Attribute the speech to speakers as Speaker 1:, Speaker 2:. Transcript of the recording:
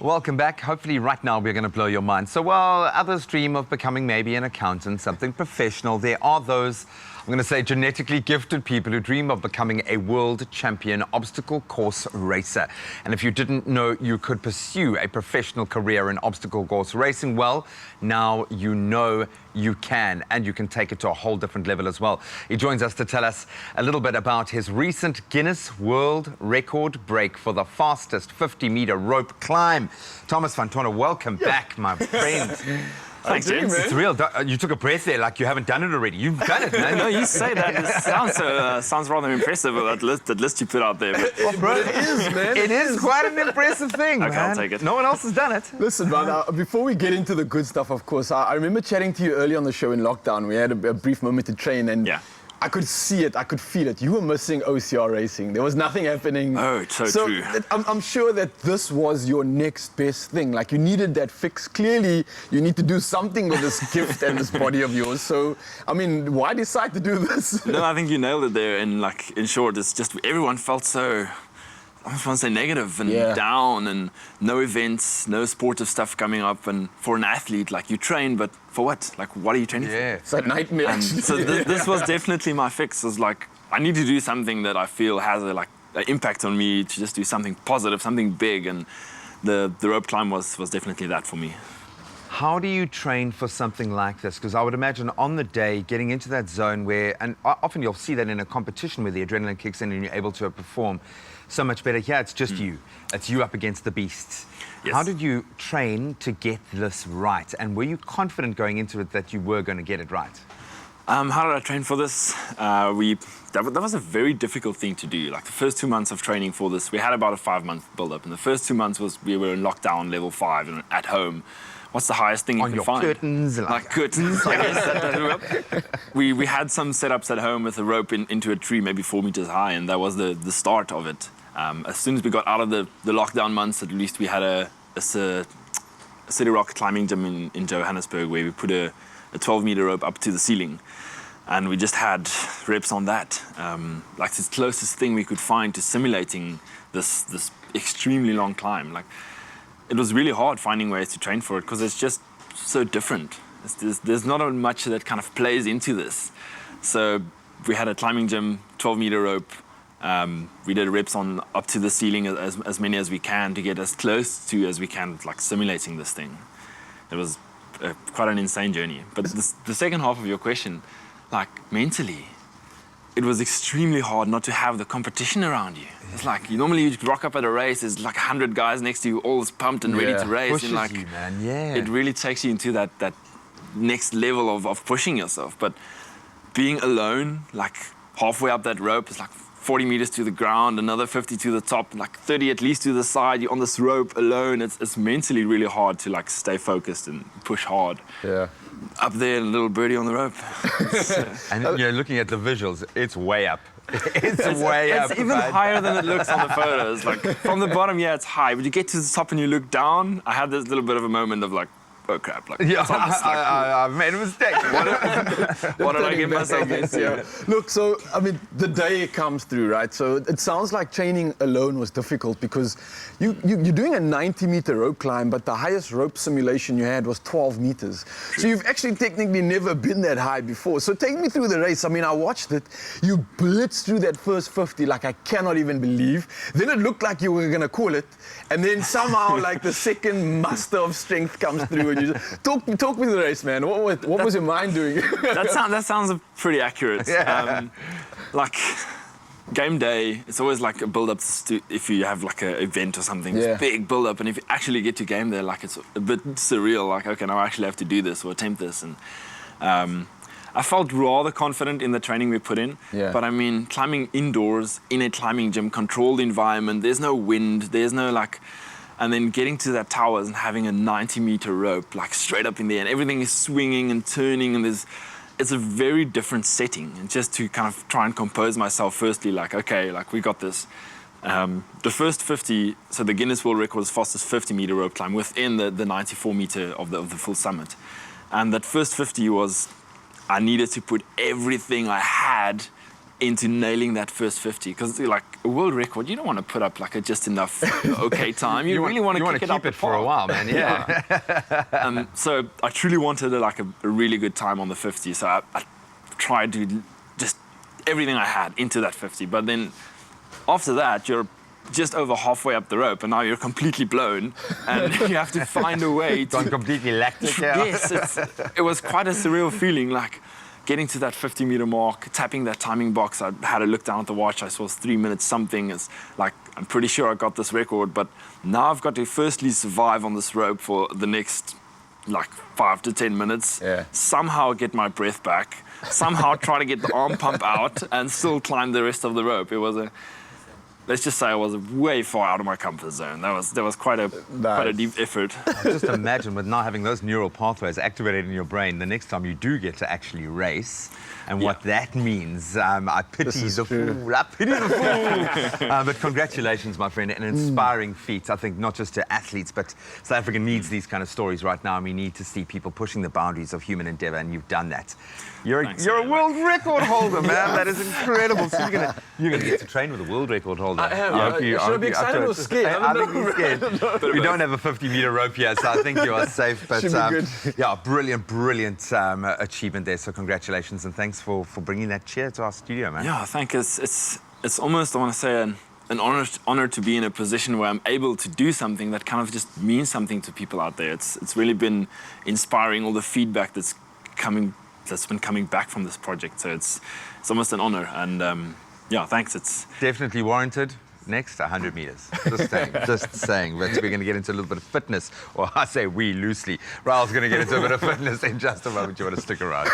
Speaker 1: Welcome back. Hopefully right now we're going to blow your mind. So while others dream of becoming maybe an accountant, something professional, there are those, I'm going to say, genetically gifted people who dream of becoming a world champion obstacle course racer. And if you didn't know you could pursue a professional career in obstacle course racing, well, now you know you can, and you can take it to a whole different level as well. He joins us to tell us a little bit about his recent Guinness World Record break for the fastest 50-meter rope climb. Thomas van Tonder, welcome back, my friend.
Speaker 2: Thanks, James.
Speaker 1: It's real. You took a breath there like you haven't done it already. You've done it, man.
Speaker 2: No, you say that. It sounds rather impressive with that list you put out there. But
Speaker 1: Bro, it is, man. It is quite an impressive thing,
Speaker 2: okay,
Speaker 1: man.
Speaker 2: I'll take it.
Speaker 1: No one else has done it.
Speaker 3: Listen, man, before we get into the good stuff, of course, I remember chatting to you early on the show in lockdown. We had a brief moment to train, and I could see it, I could feel it. You were missing OCR racing. There was nothing happening.
Speaker 2: Oh, it's so true.
Speaker 3: I'm sure that this was your next best thing. Like, you needed that fix. Clearly, you need to do something with this gift and this body of yours. So, I mean, why decide to do this?
Speaker 2: No, I think you nailed it there. And, like, in short, it's just everyone felt so, I just want to say negative and down, and no events, no sportive stuff coming up. And for an athlete, like, you train, but for what? Like, what are you training for?
Speaker 3: It's a nightmare.
Speaker 2: So this was definitely my fix. It was like, I need to do something that I feel has an impact on me, to just do something positive, something big. And the rope climb was definitely that for me.
Speaker 1: How do you train for something like this? Because I would imagine on the day, getting into that zone where, and often you'll see that in a competition where the adrenaline kicks in and you're able to perform so much better. Here, it's just you. It's you up against the beasts.
Speaker 2: Yes.
Speaker 1: How did you train to get this right? And were you confident going into it that you were going to get it right?
Speaker 2: How did I train for this? That was a very difficult thing to do. Like, the first 2 months of training for this, we had about a 5-month build-up. And the first 2 months we were in lockdown, level 5, and at home. What's the highest thing you can find?
Speaker 1: On your curtains.
Speaker 2: Like curtains, I guess. We had some setups at home with a rope into a tree, maybe 4 meters high, and that was the start of it. As soon as we got out of the lockdown months, at least we had a City Rock climbing gym in Johannesburg, where we put a 12-meter rope up to the ceiling. And we just had reps on that. Like, the closest thing we could find to simulating this extremely long climb. Like, it was really hard finding ways to train for it, because it's just so different. There's not much that kind of plays into this. So we had a climbing gym, 12-meter rope. We did reps on up to the ceiling, as many as we can, to get as close to as we can, like, simulating this thing. It was quite an insane journey. But the second half of your question, like, mentally, it was extremely hard not to have the competition around you. It's like, normally you rock up at a race, there's like 100 guys next to you, all pumped and ready to race.
Speaker 1: Pushes
Speaker 2: and like,
Speaker 1: you, man.
Speaker 2: it really takes you into that next level of pushing yourself. But being alone, like, halfway up that rope, it's like 40 meters to the ground, another 50 to the top, like 30 at least to the side. You're on this rope alone. It's mentally really hard to, like, stay focused and push hard.
Speaker 3: Yeah.
Speaker 2: Up there, a little birdie on the rope.
Speaker 1: And you're looking at the visuals, it's way up. It's way up.
Speaker 2: It's even higher than it looks on the photos. Like, from the bottom, it's high, but you get to the top and you look down. I had this little bit of a moment of, like, oh crap, like, Thomas,
Speaker 1: I've made a mistake.
Speaker 2: what did I get myself into?
Speaker 3: Look, so, I mean, the day comes through, right? So it sounds like training alone was difficult, because you're doing a 90-meter rope climb, but the highest rope simulation you had was 12 meters. So you've actually technically never been that high before. So take me through the race. I mean, I watched it. You blitzed through that first 50 like I cannot even believe. Then it looked like you were going to call it. And then somehow, like, the second muster of strength comes through. And you just, talk me through the race, man. What was your mind doing?
Speaker 2: That sounds pretty accurate.
Speaker 1: Yeah.
Speaker 2: Like, game day, it's always like a build-up if you have, like, an event or something. It's a big build-up, and if you actually get to game day, like, it's a bit surreal. Like, okay, now I actually have to do this or attempt this. And I felt rather confident in the training we put in.
Speaker 3: Yeah.
Speaker 2: But I mean, climbing indoors in a climbing gym, controlled environment, there's no wind, there's no, like, and then getting to that towers and having a 90-meter rope, like, straight up in the air, and everything is swinging and turning, and it's a very different setting. And just to kind of try and compose myself, firstly, like, okay, like, we got this. The first 50, so the Guinness World Record is fastest 50-meter rope climb within the 94-meter of the full summit. And that first 50 was, I needed to put everything I had into nailing that first 50, because like a world record, you don't want to put up like a just enough okay time. You really want to
Speaker 1: keep
Speaker 2: up
Speaker 1: it for a while, man. Yeah.
Speaker 2: So I truly wanted a really good time on the 50. So I tried to just everything I had into that 50. But then after that, you're just over halfway up the rope, and now you're completely blown, and you have to find a way to...
Speaker 1: Gone completely lactic. Yeah.
Speaker 2: Yes, it was quite a surreal feeling, like getting to that 50-meter mark, tapping that timing box. I had a look down at the watch. I saw 3 minutes something. It's like, I'm pretty sure I got this record, but now I've got to firstly survive on this rope for the next like 5 to 10 minutes, somehow get my breath back, somehow try to get the arm pump out, and still climb the rest of the rope. It was let's just say I was way far out of my comfort zone. That was quite a deep effort.
Speaker 1: Just imagine with now having those neural pathways activated in your brain, the next time you do get to actually race, and what that means. I pity the fool. I pity the fool. But congratulations, my friend. An inspiring feat. I think not just to athletes, but South Africa needs these kind of stories right now. And we need to see people pushing the boundaries of human endeavor, and you've done that. You're a world record holder, man. That is incredible. So you're gonna get to train with a world record holder.
Speaker 3: I am. Should I be excited or scared?
Speaker 1: I think you're scared. We don't have a 50-meter rope here, so I think you are safe. But
Speaker 3: Should be good.
Speaker 1: yeah, brilliant achievement there. So congratulations, and thanks for bringing that chair to our studio, man.
Speaker 2: Yeah, I think it's almost, I want to say, an honor to be in a position where I'm able to do something that kind of just means something to people out there. It's really been inspiring, all the feedback that's been coming back from this project. So it's almost an honor, and yeah, thanks. It's
Speaker 1: definitely warranted. Next, 100 meters. Just saying. But we're going to get into a little bit of fitness, or I say we loosely. Raul's going to get into a bit of fitness in just a moment. You want to stick around.